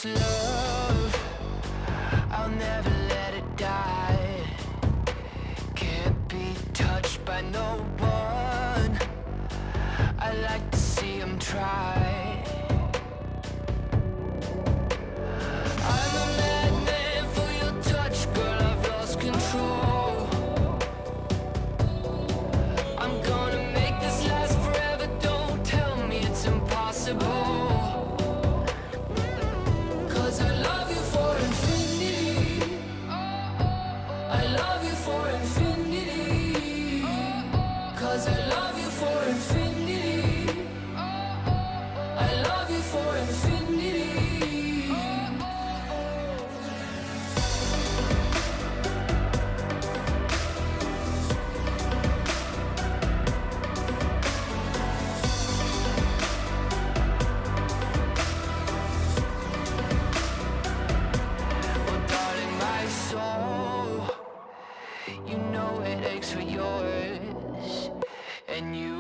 this love, I'll never let it die. Can't be touched by no one. I like to see him try. I'm a madman for your touch, girl, I've lost control. I'm gonna make this last forever, don't tell me it's impossible. Cause I love you for infinity. I love you for infinity. Cause I love you for infinity. I love you for infinity. You know it aches for yours, and you